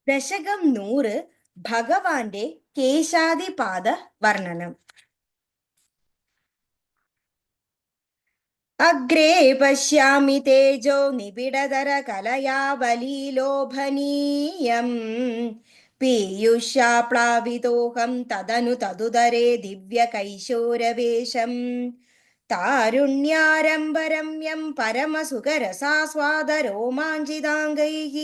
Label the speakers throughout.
Speaker 1: ദശകം 100 ഭഗവാന്റെ കേശാദിപാദ വർണ്ണനം. അഗ്രേ പശ്യാമി തേജോ നിബിഡതര കലയാവലീലോഭനീയം പീയൂഷ്യാപ്ലാവിതോഹം തദനു തദുദരേ ദിവ്യകൈശോരവേശം താരുണ്യാരംഭരമ്യം പരമസുഖരസാസ്വാദരോമാഞ്ചിതാംഗൈഃ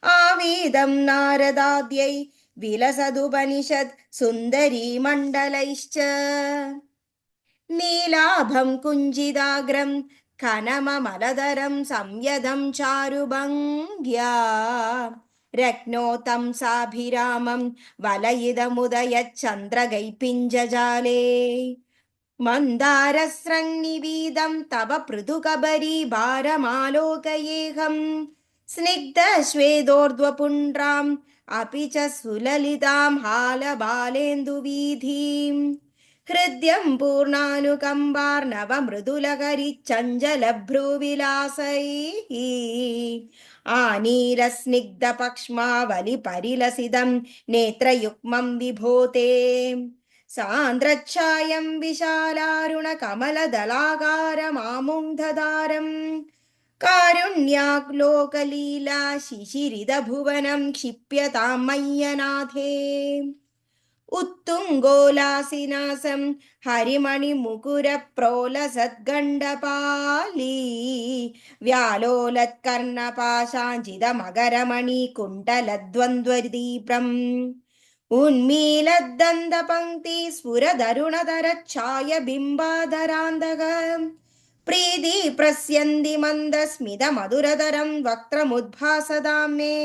Speaker 1: ആവീദം നാരദാദ്യൈ വിലസതുപനിഷത് സുന്ദരീമണ്ഡലൈശ്ച നീലാഭം കുഞ്ചിതാഗ്രം കനമമലധരം സംയതം ചാരുഭംഗ്യാ രത്നോത്തം സാഭിരാമം വലയിതമുദയച്ചന്ദ്രഗൈപിഞ്ചജാലേ മന്ദാരസ്രന്നിവീതം തവ പൃഥുകബരീഭാരമാലോകയേഹം സ്നിഗ്ധശ്വേതോർധ്വപുണ്ഡ്രാം അപി ച സുലലിതാം ഹാലബാലേന്ദുവീഥീം ഹൃദ്യം പൂർണാനുകമ്പാർണവമൃദുലകരിച്ചഞ്ചലഭ്രൂവിലാസൈഃ ആനീലസ്നിഗ്ധപക്ഷ്മാവലിപരിലസിതം നേത്രയുഗ്മം വിഭോതേ സാന്ദ്രച്ഛായം വിശാലാരുണകമലദളാകാരമാമുഗ്ധധാരം കാരുണ്യാലോകലീലാ ശിശിരിതഭുവനം ക്ഷിപ്യതാം മയ്യനാഥേ ഉത്തുംഗോലാസിനാസം ഹരിമണിമുകുരപ്രോലസദ്ഗണ്ഡപാലീ വ്യാലോലത്കർണപാശാഞ്ചിതമകരമണികുണ്ഡലദ്വന്ദ്വദീപ്രം ഉന്മീലദ്ദന്തപംക്തി സ്ഫുരദരുണതരച്ഛായബിംബാധരാന്തക പ്രീതി പ്രസ്യന്തി മന്ദസ്മിതമധുരതരം വക്ത്രമുദ്ഭാസതാം മേ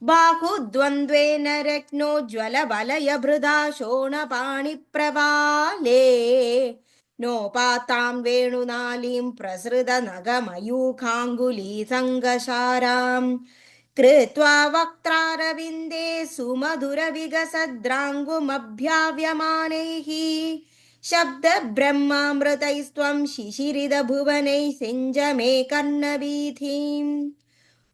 Speaker 1: ബാഹുദ്വന്ദ്വേന രത്നോജ്വലവലയഭൃതാ ശോണപാണിപ്രവാലേ നോപാത്താം വേണുനാളീം പ്രസൃതനഗമയൂഖാങ്കുലീസംഗശാരാം കൃത്വാ വക്ത്രാരവിന്ദേ സുമധുരവികസദ്രാങ്കുമഭ്യാവ്യമാനൈഃ ശബ്ദബ്രഹ്മാമൃതൈസ്ത്വം ശിശിരിതഭുവനൈः സിഞ്ച മേ കർണവീഥീം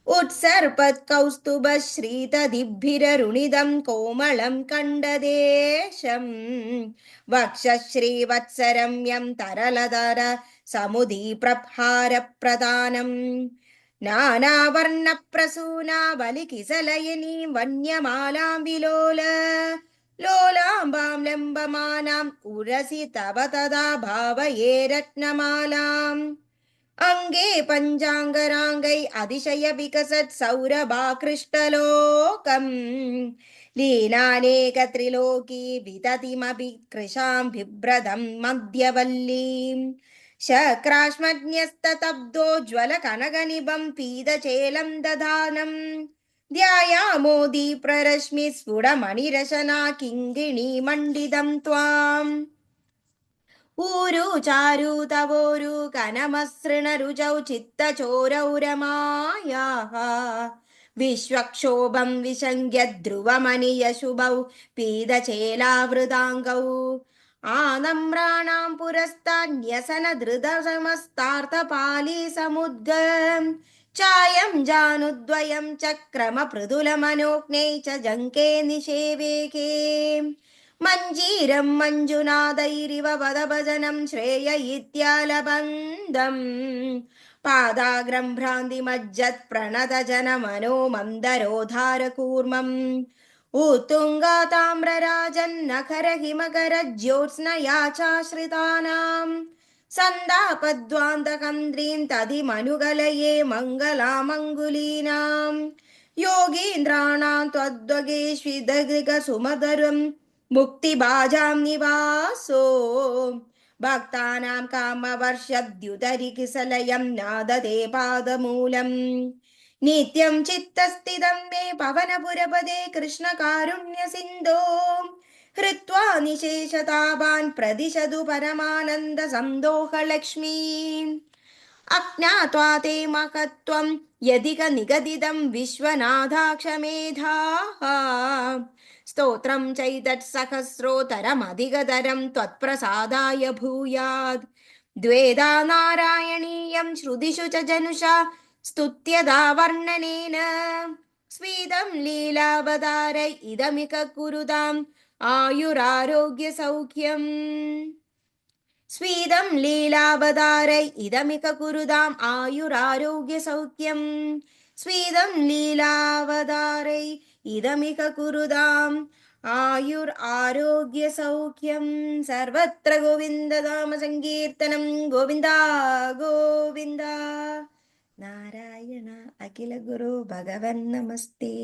Speaker 1: उत्सर्पत्कौस्तुभश्रीतदिभिररुणिदं कोमलं कण्डदेशं वक्षश्रीवत्सरम्यं तरलधर समुदीप्रहारप्रदानं नानावर्णप्रसूनावलिकिसलयनीं वन्यमालां विलोल लोलाम्बां लम्बमानाम् उरसि तव तदा भावये रत्नमालाम् अंगे पंचांगरांगै अतिशय विकसत् सौरभाकृष्टलोकम् लीलानेक त्रिलोकी विततिमपि कृशां बिभ्रदं मध्यवल्लीं शक्राश्मन्यस्तब्दोज्ज्वल कनकनिभं पीतचेलं दधानं ध्यायामो दीप्ररश्मि स्फुटमणिरशना किङ्किणी मण्डितं त्वाम् ഊരു ചാരു തവോരു കനമസൃണരുചൗ ചിത്തചോരൗ രമായാഃ വിശ്വക്ഷോഭം വിശങ്ക്യധ്രുവമണിയശുഭൗ പീതചേലാവൃതാംഗൗ ആനമ്രാണാം പുരസ്താന്യസനധൃതസമസ്താർത്ഥപാലീ സമുദ്ഗം ചായം ജാനുദ്വയം ചക്രമപൃഥുലമനോജ്ഞൈ ച ജങ്കേ നിഷേവേകേ മഞ്ജീരം മഞ്ജുനാഥൈരിവ വദഭജനം ശ്രേയ ഇത്യാലബന്ധം പാദാഗ്രം ഭ്രാന്തിമജ്ജത് പ്രണതജന മനോ മന്ദരോധാരകൂർമ്മം ഉത്തുംഗാതാമ്രരാജന്നഖര ഹിമകര ജ്യോത്സ്നയാചാശ്രിതാനാം സന്താപദ്വാന്തകന്ദ്രീം തതിമനുകലയേ മംഗലാമംഗുലീനാം യോഗീന്ദ്രാണാം ത്വദ്വഗേഷ്വിദഗ സുമധുരം മുക്തിഭാജാം നിവാസോ ഭക്താനാം കാമവർഷദ്യുതരികിസലയം നാദതേ പാദമൂലം നിത്യം ചിത്തസ്ഥിതം മേ പവനപുരപദേ കൃഷ്ണകാരുണ്യസിന്ധോ ഹൃത്വാ നിശേഷതാപാൻ പ്രതിശതു പരമാനന്ദ സന്തോഹലക്ഷ്മീ അജ്ഞാത്വാ തേ മഹത്വം യദിക നിഗദിതം വിശ്വനാഥാക്ഷമേധാഃ സ്തോത്രം ചൈതത്സഹസ്രോതരമധികതരം ത്വത്പ്രസാദായ ഭൂയാത് ദ്വേധാ നാരായണീയം ശ്രുതിഷു ച ജനുഷാ സ്തുത്യതാ വർണ്ണനേന स्वीदं लीलावतारै इदमिक कुरुताम् आयुरारोग्यसौख्यम् स्वीदं लीलावतारै इदमिक कुरुताम् आयुरारोग्यसौख्यम् स्वीदं लीलावतारै इदमिक कुरुताम् आयुरारोग्यसौख्यम् सर्वत्र गोविन्दनाम सङ्कीर्तनं गोविन्द गोविन्द नारायण अखिल गुरु भगवन् नमस्ते।